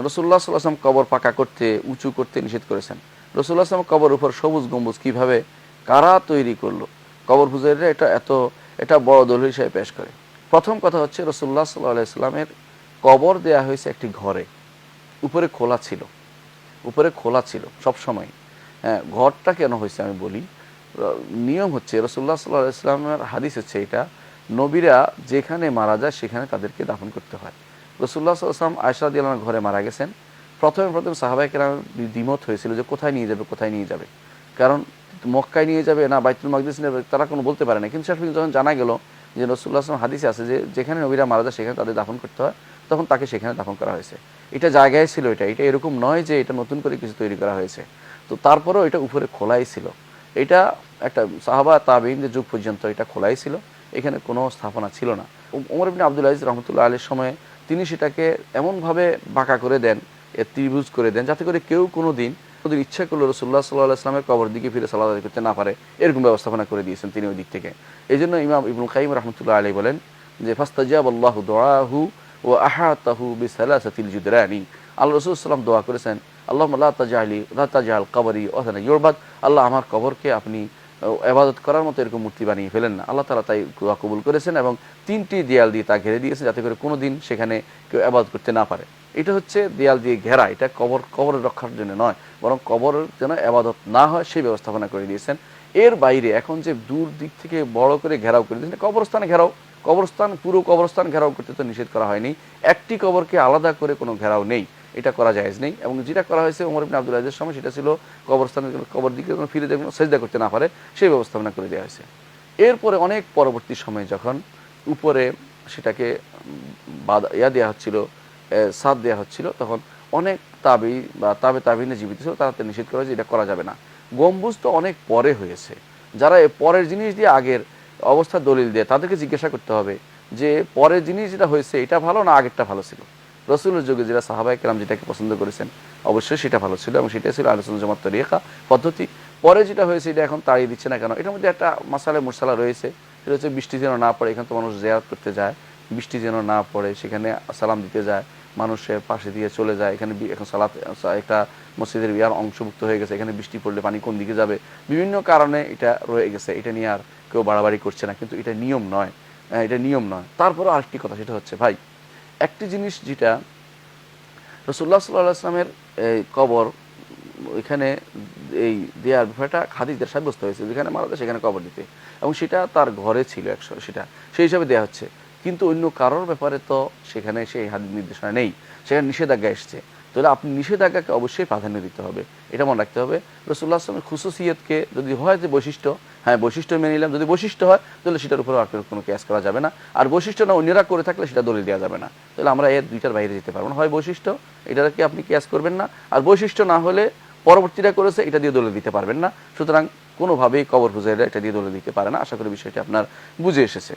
রাসূলুল্লাহ সাল্লাল্লাহু আলাইহি ওয়াসাল্লাম কবর পাকা করতে, উঁচু করতে নিষেধ করেছেন। রাসূলুল্লাহ সাল্লাল্লাহু আলাইহি ওয়াসাল্লাম কবর উপর সবুজ গম্বুজ কিভাবে কারা তৈরি করলো? কবর পূজারীরা এটা বড় দলিল হিসেবে পেশ করে। প্রথম কথা হচ্ছে রাসূলুল্লাহ সাল্লাল্লাহু আলাইহি ওয়াসাল্লামের কবর দেয়া হয়েছে একটি ঘরে, উপরে খোলা ছিল, উপরে খোলা ছিল সব সময়। হ্যাঁ, ঘরটা কেন হয়েছে আমি বলি। নিয়ম হচ্ছে রাসূলুল্লাহ সাল্লাল্লাহু আলাইহি ওয়াসাল্লামের হাদিস হচ্ছে এটা, নবীরা যেখানে মারা যায় সেখানে তাদেরকে দাফন করতে হয়। রাসূলুল্লাহ সাল্লাল্লাহু আলাইহি ওয়াসাল্লাম আয়েশা রাদিয়াল্লাহু আনহার ঘরে মারা গেছেন। প্রথমে সাহাবায়ে কেরাম দ্বিমত হয়েছিল যে কোথায় নিয়ে যাবে, কোথায় নিয়ে যাবে। কারণ মক্কায় নিয়ে যাবে না বাইতুল মাকদিস নিয়ে যাবে, তারা কোনো বলতে পারে না। কিন্তু শেষ পর্যন্ত যখন জানা গেল যে রাসূলুল্লাহ সাল্লাল্লাহু আলাইহি ওয়াসাল্লাম হাদিসে আছে যে যেখানে নবীরা মারা যায় সেখানে তাদের দাফন করতে হয়, তখন তাকে সেখানে দাফন করা হয়েছে। এটা জায়গায় ছিল, এটা এরকম নয় যে এটা নতুন করে কিছু তৈরি করা হয়েছে। তো তারপরেও এটা উপরে খোলাই ছিল। এটা একটা সাহাবা তাবেঈনদের যুগ পর্যন্ত এটা খোলাই ছিল, এখানে কোনো স্থাপনা ছিল না। ওমর ইবনে আব্দুল আজিজ রাহমাতুল্লাহ আলাইহির সময়ে তিনি সেটাকে এমনভাবে বাঁকা করে দেন, ত্রিভুজ করে দেন, যাতে করে কেউ কোনোদিন ইচ্ছা করলো রাসূলুল্লাহ সাল্লাল্লাহু আলাইহি ওয়াসাল্লামের কবর দিকে ফিরে সালাত আদায় করতে না পারে, এরকম ব্যবস্থাপনা করে দিয়েছেন তিনি ওই দিক থেকে। এই জন্য ইমাম ইবনুল কাইয়িম রাহমাতুল্লাহ আলাইহি বলেন যে ফাস্তাজাবাল্লাহু দুআহু ওয়া আহাতাহু বিসালাসাতিল জুদরানি। আল্লাহ রাসূল সাল্লাল্লাহু আলাইহি ওয়াসাল্লাম দোয়া করেছেন, আল্লাহুম্মা লা তাজআল কবরি ওয়াসানা ইউরবাদ, আল্লাহ আমার কবরকে আপনি ইবাদত করার মতো এরকম মূর্তি বানিয়ে ফেলেন না। আল্লাহ তাআলা তাই দোয়া কবুল করেছেন এবং 3টি দেয়াল দিয়ে তা ঘিরে দিয়েছেন, যাতে করে কোনোদিন সেখানে কেউ ইবাদত করতে না পারে। এটা হচ্ছে দেয়াল দিয়ে ঘেরা, এটা কবরের রক্ষার জন্য নয়, বরং কবরের যেন ইবাদত না হয় সেই ব্যবস্থাপনা করে দিয়েছেন। এর বাইরে এখন যে দূর দিক থেকে বড় করে ঘেরাও করে দিয়েছেন, কবরস্থানে ঘেরাও, পুরো কবরস্থান ঘেরাও করতে তো নিষেধ করা হয়নি। একটি কবরকে আলাদা করে কোনো ঘেরাও নেই, এটা করা জায়েজ নেই। এবং যেটা করা হয়েছে ওমর ইবনে আব্দুল আজিজের সময়, সেটা ছিল কবরস্থানের কবর দিকে ফিরে দেখুন সেজদা করতে না পারে সেই ব্যবস্থাপনা করে দেওয়া হয়েছে। এরপরে অনেক পরবর্তী সময়ে যখন উপরে সেটাকে দেওয়া হচ্ছিল, সাদ দেওয়া হচ্ছিল, তখন অনেক তাবেঈ বা তাবেঈনে জীবিত ছিল, তারা নিষেধ করা যে এটা করা যাবে না। গম্বুজ তো অনেক পরে হয়েছে, যারা পরের জিনিস দিয়ে আগের অবস্থা দলিল দেয় তাদেরকে জিজ্ঞাসা করতে হবে যে পরের জিনিস যেটা হয়েছে এটা ভালো না আগেরটা ভালো ছিল। রাসূলের যুগে যারা সাহাবায়ে কেরাম যেটাকে পছন্দ করেছেন অবশ্যই সেটা ভালো ছিল এবং সেটাই ছিল আহলে সুন্নাত জামাত তরিকা পদ্ধতি। পরে যেটা হয়েছে এটা এখন তাড়িয়ে দিচ্ছে না কেন, এটার মধ্যে একটা মাসালে মুরসালা রয়েছে। সেটা হচ্ছে বৃষ্টি যেন না পড়ে, এখানে তো মানুষ জিয়ারত করতে যায়, বৃষ্টি যেন না পড়ে, সেখানে সালাম দিতে যায়, মানুষের পাশে দিয়ে চলে যায়। এখানে এখন সালাত একটা মসজিদের ইয়ার অংশভুক্ত হয়ে গেছে, এখানে বৃষ্টি পড়লে পানি কোন দিকে যাবে, বিভিন্ন কারণে এটা রয়ে গেছে। এটা নিয়ে আর কেউ বাড়াবাড়ি করছে না, কিন্তু এটা নিয়ম নয়, এটা নিয়ম নয়। তারপরে আরেকটি কথা, সেটা হচ্ছে ভাই, একটি জিনিস যেটা রাসূলুল্লাহ সাল্লাল্লাহু আলাইহি ওয়াসাল্লামের এই কবর ওইখানে এই দেয়ার ব্যাপারটা হাদিসের সাব্যস্ত হয়েছে, যেখানে মারা যায় সেখানে কবর দিতে, এবং সেটা তার ঘরে ছিল সেটা সেই হিসাবে দেওয়া হচ্ছে। কিন্তু অন্য কারোর ব্যাপারে তো সেখানে সেই হাদিস নির্দেশনা নেই, সেখানে নিষেধাজ্ঞা এসছে। তাহলে আপনি নিষেধাজ্ঞাকে অবশ্যই প্রাধান্য দিতে হবে, এটা মনে রাখতে হবে। রাসূলুল্লাহ সাল্লাল্লাহু আলাইহি ওয়াসাল্লামের খুসুসিয়তকে যদি হয় যে বৈশিষ্ট্য, হ্যাঁ বৈশিষ্ট্য মেনে নিলাম, যদি বৈশিষ্ট্য হয় তাহলে সেটার উপরে আর কোনো কেয়াস করা যাবে না। আর বৈশিষ্ট্য না অন্যরা করে থাকলে সেটা দলিল দেওয়া যাবে না। তাহলে আমরা এর দুইটার বাইরে যেতে পারবো না, হয় বৈশিষ্ট্য এটাকে আপনি কেয়াস করবেন না, আর বৈশিষ্ট্য না হলে পরবর্তীটা করেছে এটা দিয়ে দলিল দিতে পারবেন না। সুতরাং কোনোভাবেই কবর পূজারীরা এটা দিয়ে দলিল দিতে পারে না। আশা করি বিষয়টি আপনার বুঝে এসেছে।